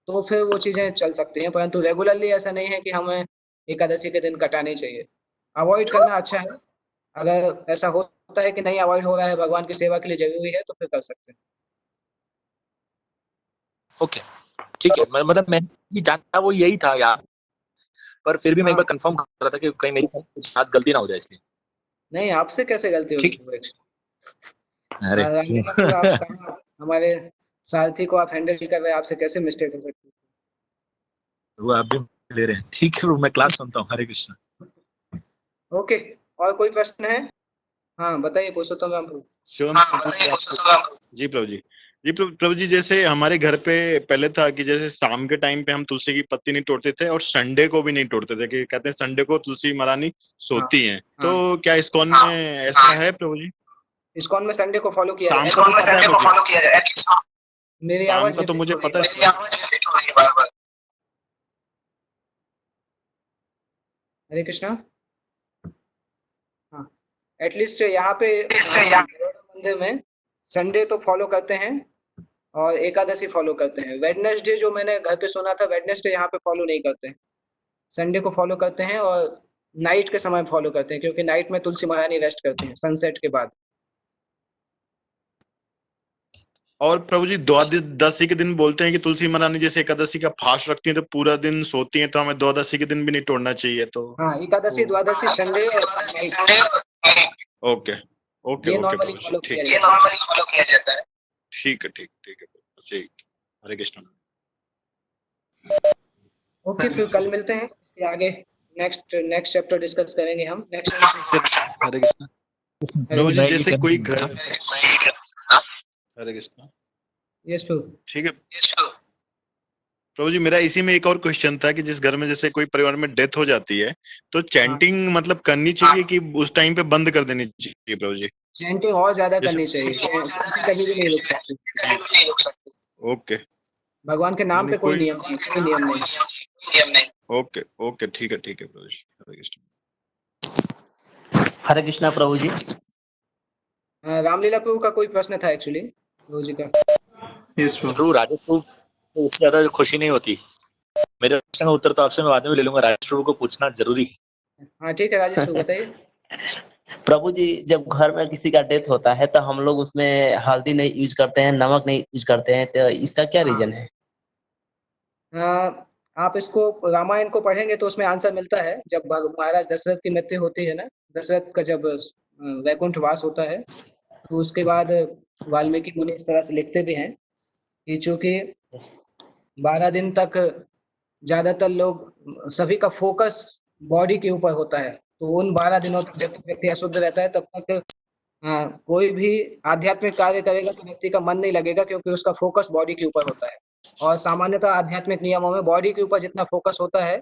तो फिर वो चीजें चल सकती हैं, परंतु रेगुलरली ऐसा नहीं है कि हमें एकादशी के दिन कटानी चाहिए। अवॉइड करना अच्छा है। अगर ऐसा होता है कि नहीं अवॉइड हो रहा है, भगवान की सेवा के लिए जरूरी है, तो फिर कर सकते हैं। ओके ठीक है। मतलब मैं ये जानता वो यही था यार, पर फिर भी मैं एक हाँ बार कंफर्म कर रहा था कि कहीं मेरी कुछ साथ गलती ना हो जाए इसलिए। नहीं, आपसे कैसे गलती होगी ठीक विवेक? अरे रामलीला को आप कहाँ हमारे सारथी को आप हैंडल कर रहे हैं, आपसे कैसे मिस्टेक हो सकती वो आप भी ले रहे हैं, ठीक है मैं क्लास सुनता हूँ। हरे कृष्ण। है? ओके, और कोई प्रश्न है? हाँ बताइए पुरुषोत्तम राम प्रभु। शिवम जी प्रभु जी। जी प्रभु जी, जैसे हमारे घर पे पहले था कि जैसे शाम के टाइम पे हम तुलसी की पत्ती नहीं तोड़ते थे और संडे को भी नहीं तोड़ते थे, कि कहते हैं संडे को तुलसी महारानी हाँ सोती हैं। हाँ तो क्या इस्कॉन में ऐसा है प्रभु जी? इस्कॉन में संडे को फॉलो किया शाम जाए। का तो पता है मुझे, मेरी शाम आवाज का तो विकसित मुझे हो रही पता है। है। हरे कृष्णा। हाँ एटलीस्ट यहाँ पे बड़ौदा मंदिर में संडे तो फॉलो करते हैं और एकादशी फॉलो करते हैं। वेडनेसडे जो मैंने घर पे सुना था, वेडनेसडे यहाँ पे फॉलो नहीं करते हैं। संडे को फॉलो करते हैं और नाइट के समय फॉलो करते हैं, क्योंकि नाइट में तुलसी महारानी रेस्ट करती हैं सनसेट के बाद। और प्रभु जी द्वादशी के दिन बोलते हैं कि तुलसी महारानी जैसे एकादशी का फास्ट रखती हैं तो पूरा दिन सोती हैं, तो हमें द्वादशी के दिन भी नहीं तोड़ना चाहिए। तो हाँ एकादशी द्वादशी संडे और नाइट ओके ओके ये ओके नॉर्मली प्रभु जी, फॉलो ठीक किया जाता है। ठीक है ठीक है बस यही। हरे कृष्ण। ओके फिर कल मिलते हैं, इसके आगे नेक्स्ट चैप्टर डिस्कस करेंगे हम नेक्स्ट। हरे कृष्ण। प्रभु जी मैं ये जैसे कहना कोई चाहता घर था। हरे कृष्ण। यस प्रभु। ठीक है प्रभु जी, मेरा इसी में एक और क्वेश्चन था कि जिस घर में जैसे कोई परिवार में डेथ हो जाती है तो चैंटिंग मतलब करनी चाहिए कि उस टाइम पे बंद कर देनी चाहिए प्रभु जी? चैंटिंग और ज्यादा जैसे करनी चाहिए, चैंटिंग कभी भी नहीं रुक सकती। ओके भगवान के नाम यानी पे कोई नियम नहीं, कोई नियम नहीं। ओके ओके ठीक है प्रभु जी। हरे कृष्ण। हरे कृष्णा प्रभु जी। रामलीला प्रभु का कोई प्रश्न था एक्चुअली प्रभु जी का। यस प्रभु। प्रभु राजेश प्रभु को इससे ज्यादा खुशी नहीं होती। मेरे प्रश्न का उत्तर तो आपसे मैं बाद में ले लूंगा, राजेश प्रभु को पूछना जरूरी है। हाँ ठीक है राजेश प्रभु बताइए। प्रभु जी, जब घर में किसी का डेथ होता है तो हम लोग उसमें हल्दी नहीं यूज करते हैं, नमक नहीं यूज करते हैं, तो इसका क्या रीजन है? आप इसको रामायण को पढ़ेंगे तो उसमें आंसर मिलता है। जब महाराज दशरथ की मृत्यु होती है ना, दशरथ का जब वैकुंठ वास होता है, तो उसके बाद वाल्मीकि मुनि इस तरह से लिखते भी हैं कि चूंकि 12 दिन तक ज्यादातर लोग सभी का फोकस बॉडी के ऊपर होता है, तो उन 12 दिनों तक जब तक व्यक्ति अशुद्ध रहता है तब तक कोई भी आध्यात्मिक कार्य करेगा तो व्यक्ति का मन नहीं लगेगा, क्योंकि उसका फोकस बॉडी के ऊपर होता है। और सामान्यतः आध्यात्मिक नियमों में बॉडी के ऊपर जितना फोकस होता है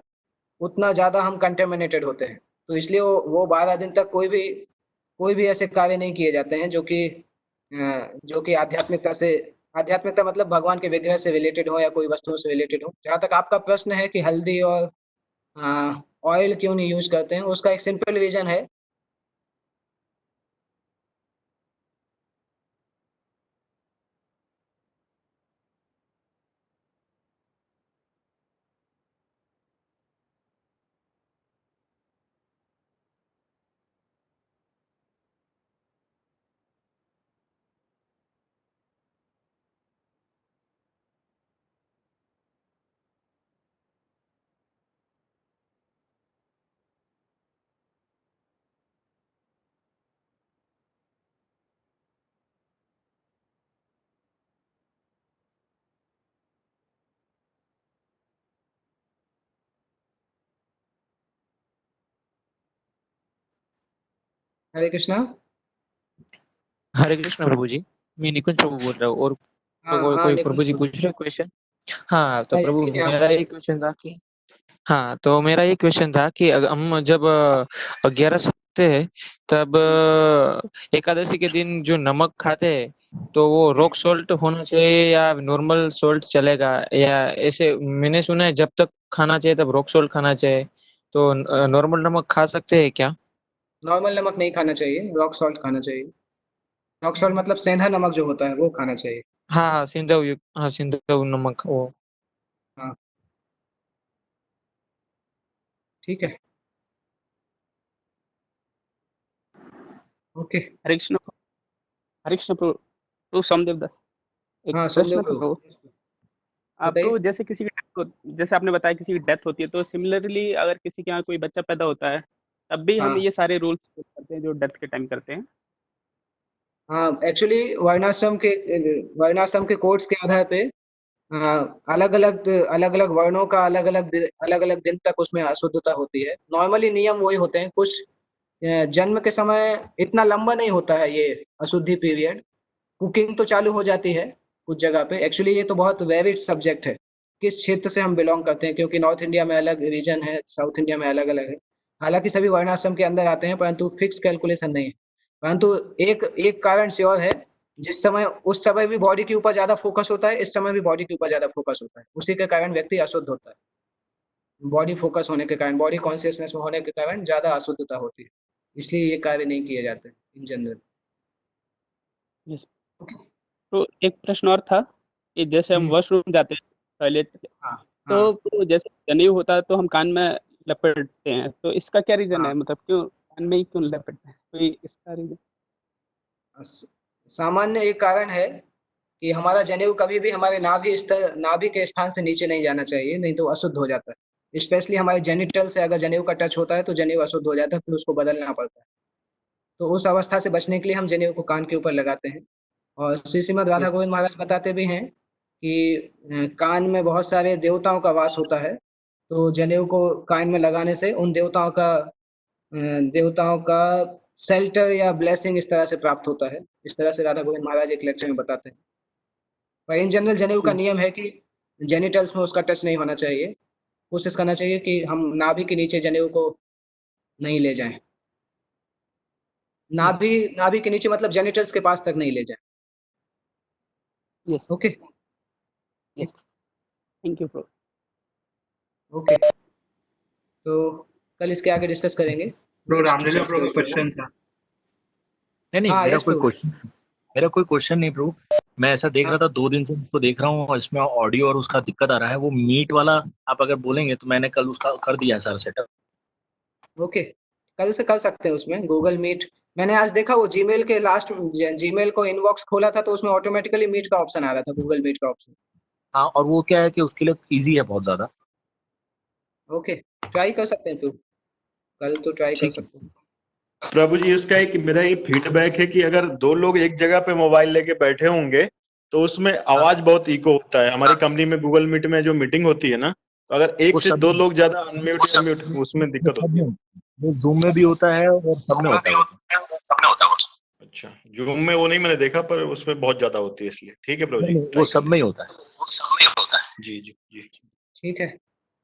उतना ज्यादा हम कंटेमिनेटेड होते हैं। तो इसलिए वो 12 दिन तक कोई भी ऐसे कार्य नहीं किए जाते हैं जो कि आध्यात्मिकता मतलब भगवान के विग्रह से रिलेटेड हो या कोई वस्तुओं से रिलेटेड हो। जहाँ तक आपका प्रश्न है कि हल्दी और ऑयल क्यों नहीं यूज करते हैं, उसका एक सिंपल रीजन है। हरे कृष्णा। हरे कृष्ण प्रभु जी। मैं निकुंज प्रभु बोल रहा हूँ। और हाँ कोई हाँ कोई प्रभु निकुंज जी प्रभु। पूछ रहे क्वेश्चन? हाँ तो नहीं प्रभु ठीक है, आप मेरा पूछ ये सकते क्वेश्चन था कि हाँ तो मेरा ये क्वेश्चन था कि हम जब 11 खाते हैं तब एकादशी के दिन जो नमक खाते हैं तो वो रॉक सॉल्ट होना चाहिए या नॉर्मल सॉल्ट चलेगा? या ऐसे मैंने सुना है जब तक खाना चाहिए तब रॉक सॉल्ट खाना चाहिए, तो नॉर्मल नमक खा सकते हैं क्या? नॉर्मल नमक नहीं खाना चाहिए, रॉक सॉल्ट खाना चाहिए। रॉक सॉल्ट मतलब सेंधा नमक जो होता है वो खाना चाहिए। हाँ हाँ सिंधव हाँ सिंधव नमक वो। हाँ ठीक है। ओके। हरे कृष्ण प्रभु। प्रभु सोमदेव दास, एक हाँ प्रश्न सोमदेव था प्रभु। प्रभु बताइए। प्रभु जैसे किसी की जैसे आपने बताया किसी की डेथ होती है, तो सिमिलरली अगर किसी के यहाँ कोई बच्चा पैदा होता है, तब भी हम हाँ ये सारे रूल्स करते हैं जो डेथ के टाइम करते हैं। हाँ एक्चुअली वर्णाश्रम के कोड्स के आधार पे अलग अलग वर्णों का अलग अलग दिन तक उसमें अशुद्धता होती है। नॉर्मली नियम वही होते हैं। कुछ जन्म के समय इतना लंबा नहीं होता है ये अशुद्धि पीरियड। कुकिंग तो चालू हो जाती है कुछ जगह पे। एक्चुअली ये तो बहुत वेरिड सब्जेक्ट है किस क्षेत्र से हम बिलोंग करते हैं, क्योंकि नॉर्थ इंडिया में अलग रीजन है, साउथ इंडिया में अलग अलग है। हालांकि सभी वर्णाश्रम के अंदर आते हैं परंतु फिक्स कैलकुलेशन नहीं है। परंतु एक एक कारण श्योर है, जिस समय उस समय भी बॉडी के ऊपर ज्यादा फोकस होता है, इस समय भी बॉडी के ऊपर ज्यादा फोकस होता है, उसी के कारण व्यक्ति अशुद्ध होता है। बॉडी फोकस होने के कारण, बॉडी कॉन्शियसनेस में होने के कारण ज्यादा अशुद्धता होती है। इसलिए ये कार्य नहीं किए जाते इन जनरल। यस। तो एक प्रश्न और था कि जैसे हम वॉशरूम जाते हैं, टॉयलेट, हाँ हाँ तो जैसे जनेऊ होता है तो हम कान में लपेटते हैं, तो इसका क्या रीजन है? हाँ। मतलब क्यों कान में ही क्यों लपेटते हैं? कोई इसका रीजन? स- सामान्य एक कारण है कि हमारा जनेऊ कभी भी हमारे नाभि के स्थान से नीचे नहीं जाना चाहिए, नहीं तो अशुद्ध हो जाता है। स्पेशली हमारे जेनिटल से अगर जनेऊ का टच होता है तो जनेऊ अशुद्ध हो जाता है, फिर उसको बदलना पड़ता है। तो उस अवस्था से बचने के लिए हम जनेऊ को कान के ऊपर लगाते हैं। और श्री श्रीमद् राधा गोविंद महाराज बताते भी हैं कि कान में बहुत सारे देवताओं का वास होता है। तो जनेऊ को कान में लगाने से उन देवताओं का शेल्टर या ब्लेसिंग इस तरह से प्राप्त होता है। इस तरह से राधा गोविंद महाराज एक लेक्चर में बताते हैं। पर इन जनरल जनेऊ का नियम है कि जेनिटल्स में उसका टच नहीं होना चाहिए। कोशिश करना चाहिए कि हम नाभि के नीचे जनेऊ को नहीं ले जाएं। यस। नाभि के नीचे मतलब जेनिटल्स के पास तक नहीं ले जाएं। Yes. Okay yes. Thank you Prabhu. Okay. तो कल इसके आगे डिस्कस करेंगे ब्रो नेक्स्ट रामलीला प्रो का चैप्टर। क्वेश्चन था। नहीं नहीं, हाँ यस प्रभु। मेरा कोई क्वेश्चन नहीं प्रभु। मैं ऐसा देख हाँ रहा था, 2 दिन से इसको देख रहा हूँ और इसमें ऑडियो और उसका दिक्कत आ रहा है। वो मीट वाला आप अगर बोलेंगे तो मैंने कल उसका कर दिया सर सेटअप। ओके कल से कर सकते हैं उसमें गूगल मीट। मैंने आज देखा वो जीमेल के जीमेल को इनबॉक्स खोला था तो उसमें ऑटोमेटिकली मीट का ऑप्शन आ रहा था, गूगल मीट का ऑप्शन। हाँ, और वो क्या है कि उसके लिए इजी है बहुत ज्यादा। ओके ट्राई कर सकते हैं फिर, कल तो ट्राई कर ठीक है। सकते हैं। प्रभु जी, उसका एक मेरा ये फीडबैक है कि अगर 2 लोग एक जगह पे मोबाइल लेके बैठे होंगे तो उसमें आवाज बहुत इको होता है। हमारी कंपनी में गूगल मीट में जो मीटिंग होती है ना, तो अगर वो एक से सब 2 लोग ज्यादा अनम्यूट अनम्यूट उसमें वो दिक्कत सब होती में है। वो जूम में भी होता है और सब में होता है वो। अच्छा, जूम में वो नहीं मैंने देखा, पर उसमें बहुत ज्यादा होती है, इसलिए ठीक है प्रभु नहीं जी, नहीं, वो ट्राई कर सब में ही लेंगे। होता है। जी जी जी। ठीक है,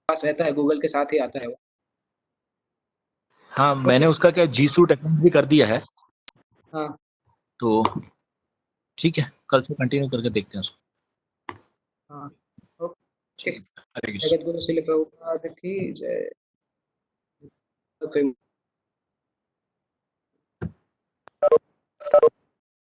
पास रहता है, गूगल के साथ ही आता है वो। हाँ मैंने उसका क्या जी सूट अकाउंट भी कर दिया है, हाँ तो ठीक है कल से कंटिन्यू करके देखते हैं उसको। हाँ ओके। हरे कृष्ण। जगत गुरु शिल प्रभुपाद की जय।